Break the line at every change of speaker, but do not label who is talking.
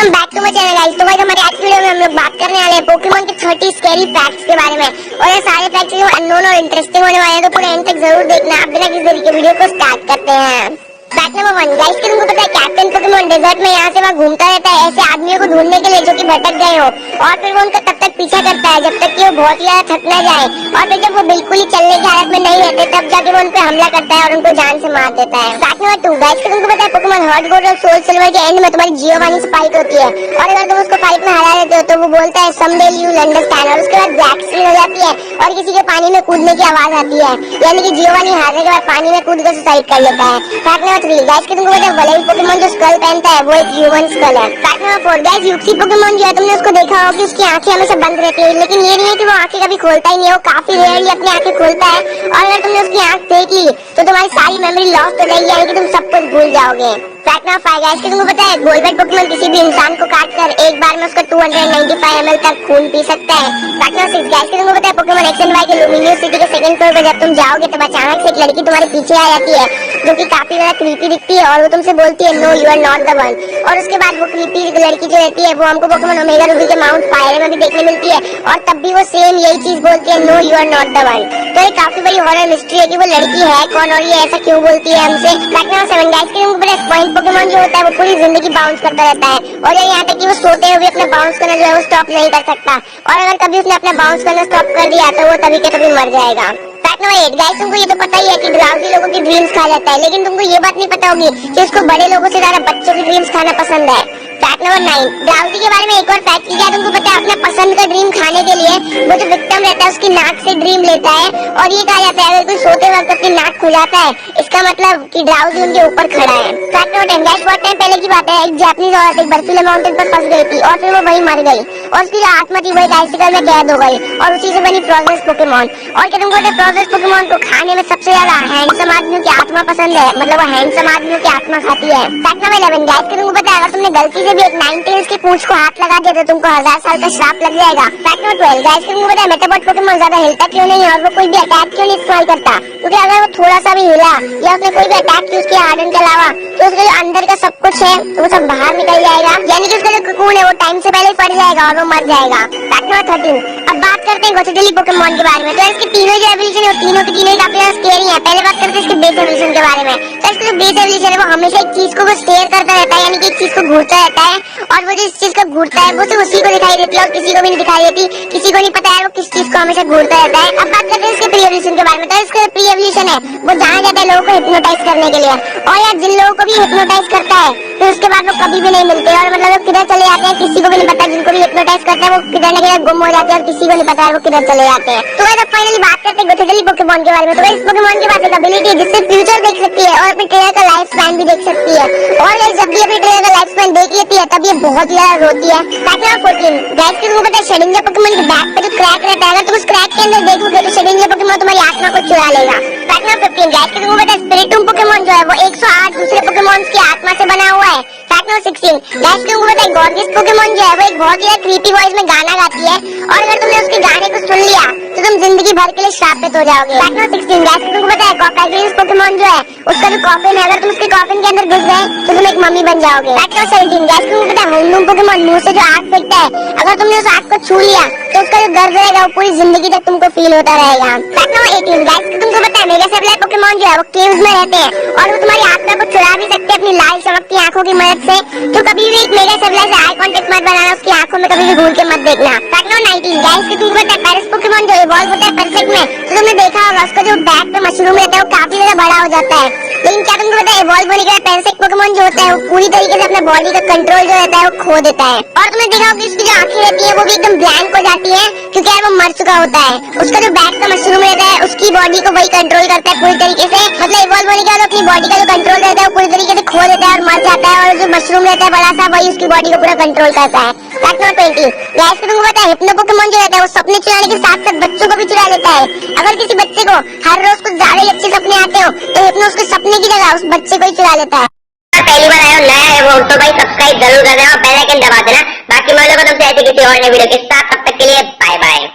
Back to my channel guys. तो भाई हमारे आज की वीडियो में हम लोग बात करने वाले हैं पोकेमॉन के 30 स्कैरी फैक्ट्स के बारे में। और ये सारे फैक्ट्स जो अननोन और इंटरेस्टिंग होने वाले हैं, तो पूरे एंड तक जरूर देखना। आप बिना किसी देरी के वीडियो को स्टार्ट करते हैं। फैक्ट नंबर 1 गाइस, कि तुमको पता है कैप्टन पोकेमॉन डेजर्ट में यहाँ से वहाँ घूमता रहता है ऐसे आदमियों को ढूंढने के लिए जो कि भटक गए हो, और फिर वो उनका तब तक पीछा करता है जब तक कि वो बहुत ज्यादा थक न जाए, और फिर जब वो बिल्कुल ही चलने की हालत में नहीं रहते तब जाके वो उन पे हमला करता है और उनको जान से मार देता है। फैक्ट नंबर 2 गाइस, कि तुमको पता है पोकेमॉन हार्ट गोल्ड और सोल सिल्वर के एंड में तुम्हारी जियोवानी से फाइट होती है, और अगर तुम उसको फाइट में हरा देते हो तो वो बोलता है समडे यू विल अंडरस्टैंड, और उसके बाद ब्लैक स्क्रीन हो जाती है और किसी के पानी में कूदने की आवाज आती है, यानी कि जियोवानी हारने के बाद पानी में कूद कर सुसाइड कर लेता है। फैक्ट नंबर 3 गाइस, कि तुमको वलेरी पोकेमॉन जो स्कल पहनता है वो एक ह्यूमन स्कल है। फैक्ट नंबर 4 गाइस, यूक्सी पोकेमॉन जो है तुमने उसको देखा होगा कि उसकी आंखें हमेशा बंद रहती है, लेकिन ये नहीं है कि वो आंखें कभी खोलता ही नहीं है, वो काफी रेयरली अपनी आंखें खोलता है, और अगर तुमने उसकी आंख देख ली तो तुम्हारी सारी मेमोरी लॉस्ट हो जाएगी, यानी कि तुम सब कुछ भूल जाओगे। फैक्ट नंबर 5 गाइस, कि तुमको पता है गोल्डन पोकेमॉन किसी भी इंसान को काटकर एक बार में उसका 295 ml तक खून पी सकता है। फैक्ट नंबर 6 गाइस, कि तुमको पता है पोकेमॉन एक्स एंड वाई के लुमिनियस सिटी के सेकंड फ्लोर पर जब तुम जाओगे तब अचानक से एक लड़की तुम्हारे पीछे आ जाती है जो कि काफी ज्यादा क्रीपी दिखती है, और वो तुमसे बोलती है no you are not the one, और उसके बाद वो क्रीपी लड़की जो रहती है वो हमको पोकेमॉन ओमेगा रूबी के माउंट फायर में भी देखने मिलती है, और तब भी वो सेम यही चीज बोलती है no you are not the one. तो ये काफी बड़ी हॉरर मिस्ट्री है कि वो लड़की है कौन और ये ऐसा क्यों बोलती है हमसे। फैक्ट नंबर 7 गाइस, कि तुमको पता है पॉइंट पोकेमॉन जो होता है वो पूरी जिंदगी बाउंस करता रहता है, और ये यहाँ तक कि वो सोते हुए भी अपना बाउंस करना जो है वो स्टॉप नहीं कर सकता, और अगर कभी उसने अपना बाउंस करना स्टॉप कर दिया तो वो तभी के तभी मर जाएगा। फैक्ट नंबर 8 गाइस, तुमको ये तो पता ही है कि ड्राउजी लोगों की ड्रीम्स खा जाता है, लेकिन तुमको ये बात नहीं पता होगी कि उसको बड़े लोगों से ज्यादा बच्चों की ड्रीम्स खाना पसंद है। फैक्ट नंबर 9 ड्राउजी के बारे में एक और फैक्ट किया, तुमको पता है अपना पसंद का ड्रीम खाने के लिए वो जो विक्टिम रहता है उसकी नाक से ड्रीम लेता है, और ये कहा जाता है अगर कोई सोते वक्त अपनी नाक खुलाता है इसका मतलब कि ड्राउजी उनके ऊपर खड़ा है। फैक्ट नंबर 10 गाइस, बहुत टाइम पहले की बात है, एक जापानीज औरत एक बर्फीले माउंटेन पर फंस गई थी और फिर वो वहीं मर गई, और उसकी जो आत्मा थी वो एक आइसिकल में कैद हो गई, और उसी से बनी प्रोग्रेस पोकेमॉन। और क्या तुमको पता है प्रोग्रेस पोकेमॉन को खाने में सबसे ज्यादा हैंडसम आदमियों की आत्मा पसंद है, मतलब वो हैंडसम आदमियों की आत्मा खाती है। फैक्ट नंबर 11 गाइस, कि तुमको पता है अगर तुमने गलती से भी एक 9 की पूंछ को हाथ लगा दिया तो तुमको 1000 साल का श्राप लग जाएगा। फैक्ट नंबर 12 गाइस, कि तुमको पता है मेटाबॉट पोकेमॉन ज्यादा हिलता क्यों नहीं है और वो कोई भी अटैक क्यों नहीं इस्तेमाल करता, क्योंकि अगर वो थोड़ा सा भी हिला या उसने कोई भी अटैक की उसके हार्डन के अलावा तो उसके जो अंदर का सब कुछ है वो सब बाहर निकल जाएगा, यानी कि उसका जो कोकून है वो टाइम से पहले फट जाएगा और वो मर जाएगा। फैक्ट नंबर 13 अब बात करते हैं गोथेली पोकेमॉन के बारे में। तो इसके तीनों जो एवोल्यूशन है वो तीनों की तीनों काफी ज्यादा स्केरी है। पहले बात करते हैं इसके बेस एवोल्यूशन के बारे में। तो इसका जो बेस एवोल्यूशन है वो हमेशा एक चीज को स्टेयर करता रहता है, यानी कि एक चीज को घूरता रहता है, और वो जिस चीज को घूरता है वो सिर्फ उसी को दिखाई देती है और किसी को भी नहीं दिखाई देती, किसी को नहीं पता है वो किस चीज को हमेशा घूरता रहता है। अब बात करते हैं इसके प्री एवोल्यूशन के बारे में। तो इसका प्री एवोल्यूशन है वो जाना जाता है लोगों को हिप्नोटाइज करने के लिए, और यार जिन लोगों को भी हिप्नोटाइज करता है तो उसके बाद वो कभी भी नहीं मिलते, और मतलब वो किधर चले जाते हैं किसी को भी नहीं पता। जिनको भी हिप्नोटाइज करता है वो किधर न किधर गुम हो जाते हैं और किसी को नहीं पता है वो किधर चले जाते हैं। तो वैसे फाइनली बात करते हैं गोथेली पोकेमॉन के बारे में। तो इस पोकेमॉन के पास एक एबिलिटी है जिससे फ्यूचर देख सकती है और अपने ट्रेनर का लाइफ स्पैन भी देख सकती है, और जब भी अपने ट्रेनर का लाइफ स्पैन देख लेती है तब ये बहुत ज्यादा रोती है। फैक्ट नंबर 14 गाइस, कि तुमको पता है शेडिंजर पोकेमॉन के बैक पे जो क्रैक रहता है, अगर तुम उस क्रैक के अंदर देखोगे तो शेडिंजर पोकेमॉन तुम्हारी आत्मा को चुरा लेगा। फैक्ट नंबर 15 गाइस, कि तुमको पता है स्पिरिटूम पोकेमॉन जो है वो 108 दूसरे पोकेमॉन्स की आत्मा से बना हुआ है। फैक्ट नंबर 16 गाइस, कि तुमको पता है गॉर्जियस पोकेमॉन जो है वो एक बहुत ही क्रीपी वॉइस में गाना गाती है, और अगर तुमने उसके गाने को सुन लिया तो तुम जिंदगी भर के लिए श्रापित हो जाओगे। फैक्ट नंबर 16 गाइस, कि तुमको पता है कॉकाग्रिस पोकेमॉन जो है उसका जो कॉफिन है, अगर तुम उसके कॉफिन के अंदर घुस गए तो तुम एक मम्मी बन जाओगे। फैक्ट नंबर 17 गाइस, कि तुमको पता है होमडूम पोकेमॉन मुंह से जो आग फेंकता है, अगर तुमने उस आग को छू लिया तो उसका जो दर्द रहेगा वो पूरी जिंदगी तक तुमको फील होता रहेगा। फैक्ट नंबर 18 गाइस, कि तुमको पता है मेगा सेबलाई पोकेमॉन जो है वो केव्स में रहते हैं, और वो तुम्हारी आत्मा को चुरा भी सकते हैं अपनी लाल चमकती आंखों की मदद से। तो कभी भी एक मेगा सेबलाई से आई कांटेक्ट मत बनाना, उसकी आंखों में कभी भी घूर के मत देखना। फैक्ट नंबर 19 गाइस, कि तुमको पता है पैरिस पोकेमॉन जो इवॉल्व होता है परफेक्ट में, तो तुमने देखा होगा उसका जो बैक पे मशरूम रहता है वो काफी ज्यादा बड़ा हो जाता है, लेकिन क्या तुमको पता है इवॉल्व होने के बाद पेरेसिक पोकेमॉन जो होता है वो पूरी तरीके से अपने बॉडी का कंट्रोल जो रहता है वो खो देता है, और तुमने देखा होगा उसकी जो आंखें रहती है वो भी एकदम ब्लैंक हो जाती है, क्योंकि यार वो मर चुका होता है। उसका जो बैक का मशरूम रहता है उसकी बॉडी को वही कंट्रोल करता है पूरी तरीके से, मतलब इवॉल्व होने के बाद अपनी बॉडी का जो कंट्रोल रहता है वो पूरी तरीके से खो देता है और मर जाता है, और जो मशरूम रहता है बड़ा सा वही उसकी बॉडी को पूरा कंट्रोल करता है। फैक्ट नंबर 20 गाइस, कि तुमको पता है हिप्नो पोकेमॉन जो रहता है वो सपने चुराने के साथ साथ बच्चों को भी चुरा लेता है। अगर किसी बच्चे को हर रोज कुछ ज्यादा ही अच्छे सपने आते हो तो हिप्नो उसके सपने की जगह उस बच्चे को ही चुरा लेता है।
पहली बार आया हो नया है वो तो भाई सब्सक्राइब जरूर कर देना और बेल आइकन दबा देना। बाकी मैं लोगों को तुमसे ऐसे किसी और नए वीडियो के साथ, तब तक के लिए बाय बाय।